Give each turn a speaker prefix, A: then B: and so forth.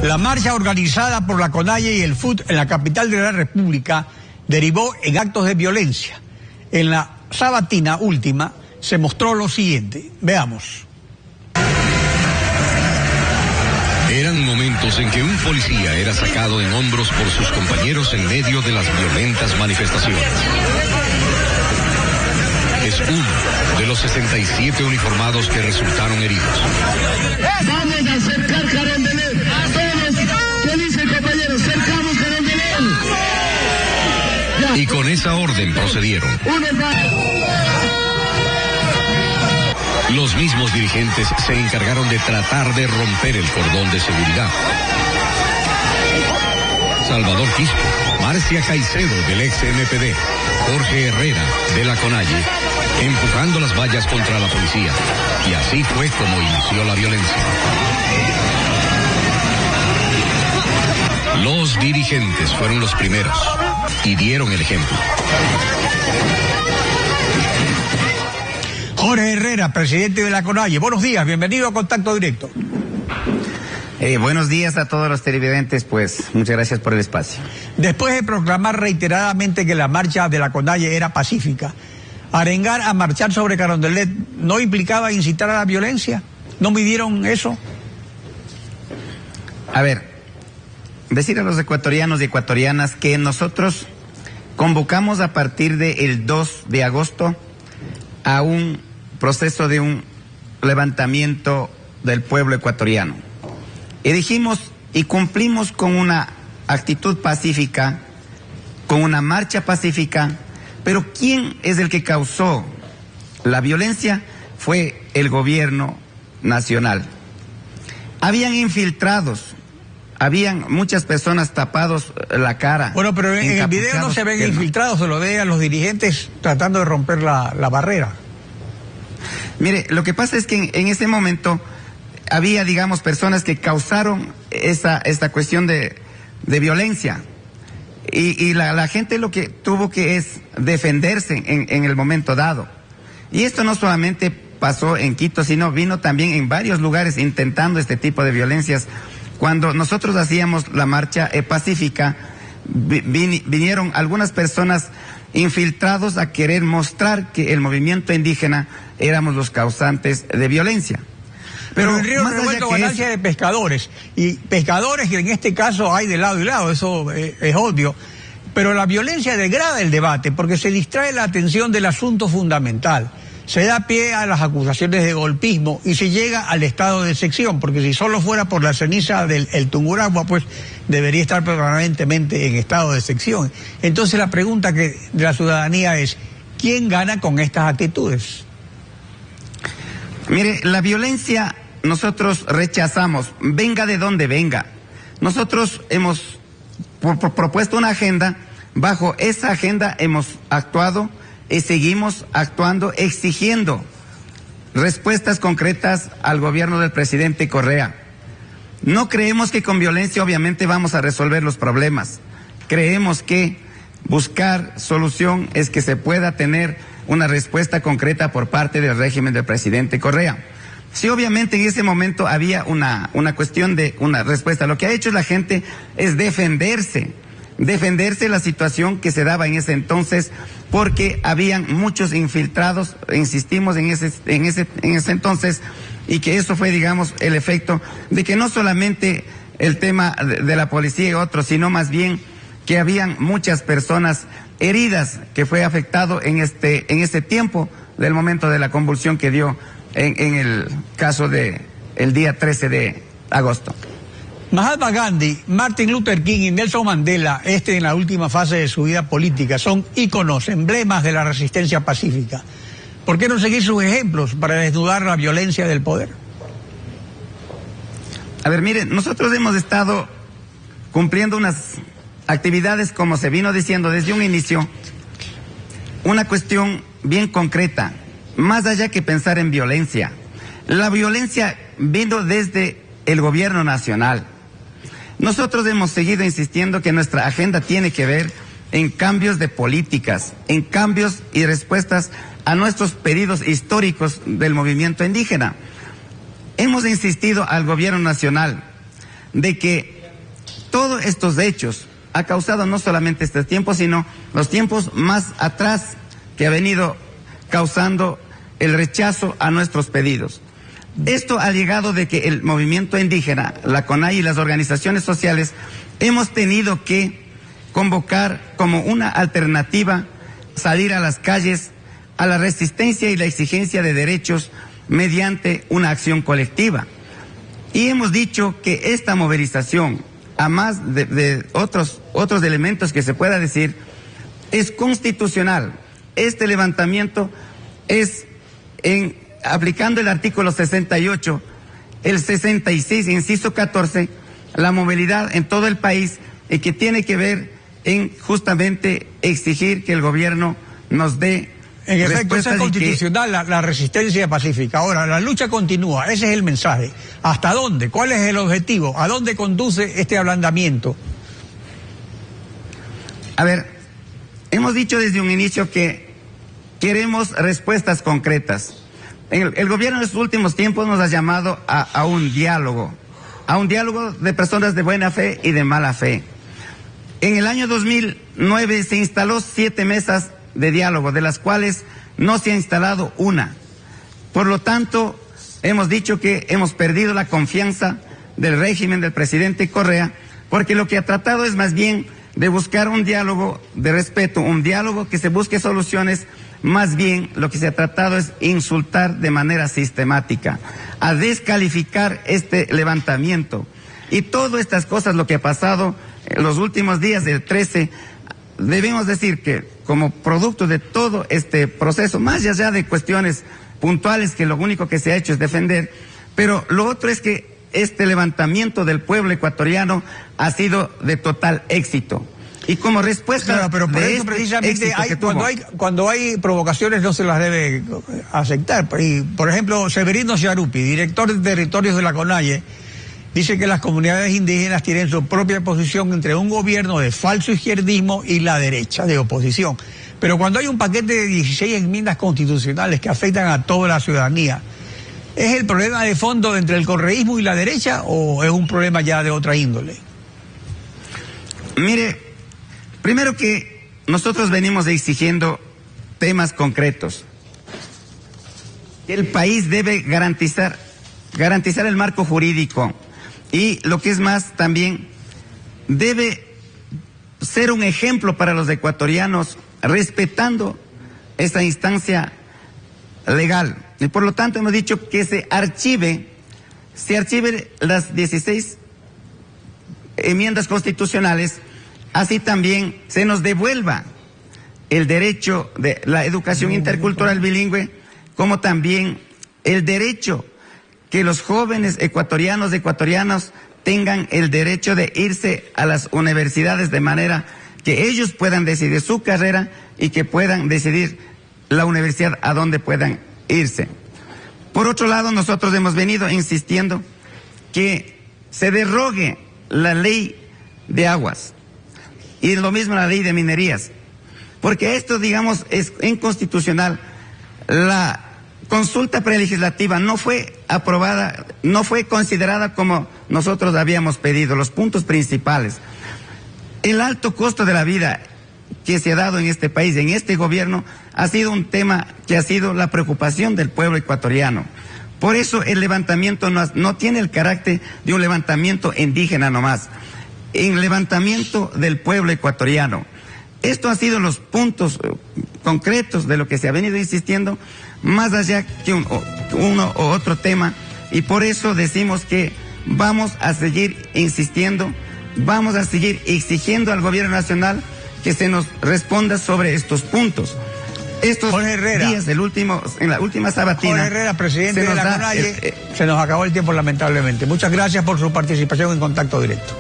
A: La marcha organizada por la CONAIE y el FUT en la capital de la República derivó en actos de violencia. En la sabatina última se mostró lo siguiente. Veamos.
B: Eran momentos en que un policía era sacado en hombros por sus compañeros en medio de las violentas manifestaciones. Es uno de los 67 uniformados que resultaron heridos.
C: Vamos a acercar Carondelet. Todos, ¿qué dicen, compañeros? Cercamos Carondelet.
B: Y con esa orden procedieron. Los mismos dirigentes se encargaron de tratar de romper el cordón de seguridad. Salvador Quispe, Marcia Caicedo del ex-MPD, Jorge Herrera de la CONAIE, empujando las vallas contra la policía. Y así fue como inició la violencia. Los dirigentes fueron los primeros y dieron el ejemplo.
A: Jorge Herrera, presidente de la CONAIE. Buenos días, bienvenido a Contacto Directo.
D: Buenos días a todos los televidentes, pues muchas gracias por el espacio.
A: Después de proclamar reiteradamente que la marcha de la CONAIE era pacífica, arengar a marchar sobre Carondelet ¿no implicaba incitar a la violencia? ¿No midieron eso?
D: A ver, decir a los ecuatorianos y ecuatorianas que nosotros convocamos a partir del 2 de agosto a un proceso de un levantamiento del pueblo ecuatoriano. Y dijimos y cumplimos con una actitud pacífica, con una marcha pacífica, pero ¿quién es el que causó la violencia? Fue el gobierno nacional. Habían infiltrados, habían muchas personas tapados la cara.
A: Bueno, pero en el video no se ven infiltrados, se lo ve a los dirigentes tratando de romper la barrera.
D: Mire, lo que pasa es que en ese momento había, digamos, personas que causaron esta cuestión de violencia. Y la gente lo que tuvo que es defenderse en el momento dado. Y esto no solamente pasó en Quito, sino vino también en varios lugares intentando este tipo de violencias. Cuando nosotros hacíamos la marcha pacífica, vinieron algunas personas infiltrados a querer mostrar que el movimiento indígena éramos los causantes de violencia.
A: Pero en Río Revuelto ganancia de pescadores, y pescadores que en este caso hay de lado y lado, eso es obvio, pero la violencia degrada el debate porque se distrae la atención del asunto fundamental, se da pie a las acusaciones de golpismo y se llega al estado de excepción, porque si solo fuera por la ceniza del Tungurahua, pues debería estar permanentemente en estado de excepción. Entonces la pregunta de la ciudadanía es, ¿quién gana con estas actitudes?
D: Mire, la violencia nosotros rechazamos, venga de donde venga. Nosotros hemos propuesto una agenda, bajo esa agenda hemos actuado y seguimos actuando, exigiendo respuestas concretas al gobierno del presidente Correa. No creemos que con violencia obviamente vamos a resolver los problemas. Creemos que buscar solución es que se pueda tener una respuesta concreta por parte del régimen del presidente Correa. Sí, obviamente en ese momento había una cuestión de una respuesta. Lo que ha hecho la gente es defenderse de la situación que se daba en ese entonces, porque habían muchos infiltrados, insistimos en ese entonces, y que eso fue, digamos, el efecto de que no solamente el tema de la policía y otros, sino más bien que habían muchas personas heridas, que fue afectado en este tiempo del momento de la convulsión que dio en el caso de el día 13 de agosto.
A: Mahatma Gandhi, Martin Luther King y Nelson Mandela, en la última fase de su vida política, son íconos, emblemas de la resistencia pacífica. ¿Por qué no seguir sus ejemplos para desnudar la violencia del poder?
D: A ver, miren, nosotros hemos estado cumpliendo unas actividades, como se vino diciendo desde un inicio, una cuestión bien concreta, más allá que pensar en violencia. La violencia vino desde el gobierno nacional. Nosotros hemos seguido insistiendo que nuestra agenda tiene que ver en cambios de políticas, en cambios y respuestas a nuestros pedidos históricos del movimiento indígena. Hemos insistido al gobierno nacional de que todos estos hechos ha causado no solamente este tiempo, sino los tiempos más atrás que ha venido causando el rechazo a nuestros pedidos. Esto ha llegado de que el movimiento indígena, la CONAIE y las organizaciones sociales hemos tenido que convocar como una alternativa salir a las calles a la resistencia y la exigencia de derechos mediante una acción colectiva. Y hemos dicho que esta movilización, a más de otros elementos que se pueda decir, es constitucional. Este levantamiento es aplicando el artículo 68, el 66, inciso 14, la movilidad en todo el país, y que tiene que ver en justamente exigir que el gobierno nos dé
A: en efecto, esa es constitucional, la resistencia pacífica. Ahora, la lucha continúa, ese es el mensaje. ¿Hasta dónde? ¿Cuál es el objetivo? ¿A dónde conduce este ablandamiento?
D: A ver, hemos dicho desde un inicio que queremos respuestas concretas. El gobierno en estos últimos tiempos nos ha llamado a un diálogo de personas de buena fe y de mala fe. En el año 2009 se instaló 7 mesas de diálogo, de las cuales no se ha instalado una. Por lo tanto, hemos dicho que hemos perdido la confianza del régimen del presidente Correa, porque lo que ha tratado es más bien de buscar un diálogo de respeto, un diálogo que se busque soluciones. Más bien lo que se ha tratado es insultar de manera sistemática, a descalificar este levantamiento. Y todas estas cosas, lo que ha pasado en los últimos días del 13, debemos decir que como producto de todo este proceso, más allá de cuestiones puntuales que lo único que se ha hecho es defender, pero lo otro es que este levantamiento del pueblo ecuatoriano ha sido de total éxito. Y como respuesta,
A: claro, pero por eso precisamente cuando hay provocaciones no se las debe aceptar. Y, por ejemplo, Severino Ciarupi, director de territorios de la CONAIE, dice que las comunidades indígenas tienen su propia posición entre un gobierno de falso izquierdismo y la derecha de oposición. Pero cuando hay un paquete de 16 enmiendas constitucionales que afectan a toda la ciudadanía, ¿es el problema de fondo entre el correísmo y la derecha o es un problema ya de otra índole?
D: Mire, primero que nosotros venimos exigiendo temas concretos. El país debe garantizar el marco jurídico y lo que es más también debe ser un ejemplo para los ecuatorianos respetando esta instancia legal. Y por lo tanto hemos dicho que se archive las 16 enmiendas constitucionales. Así también se nos devuelva el derecho de la educación intercultural bilingüe, como también el derecho que los jóvenes ecuatorianos tengan el derecho de irse a las universidades de manera que ellos puedan decidir su carrera y que puedan decidir la universidad a donde puedan irse. Por otro lado, nosotros hemos venido insistiendo que se derogue la ley de aguas. Y lo mismo la ley de minerías, porque esto, digamos, es inconstitucional. La consulta prelegislativa no fue aprobada, no fue considerada como nosotros habíamos pedido, los puntos principales. El alto costo de la vida que se ha dado en este país, en este gobierno, ha sido un tema que ha sido la preocupación del pueblo ecuatoriano. Por eso el levantamiento no tiene el carácter de un levantamiento indígena nomás, en levantamiento del pueblo ecuatoriano. Esto ha sido los puntos concretos de lo que se ha venido insistiendo, más allá que uno u otro tema, y por eso decimos que vamos a seguir insistiendo, vamos a seguir exigiendo al gobierno nacional que se nos responda sobre estos puntos. Estos días en la última sabatina.
A: Jorge Herrera, presidente de la CONAIE, se nos acabó el tiempo lamentablemente. Muchas gracias por su participación en Contacto Directo.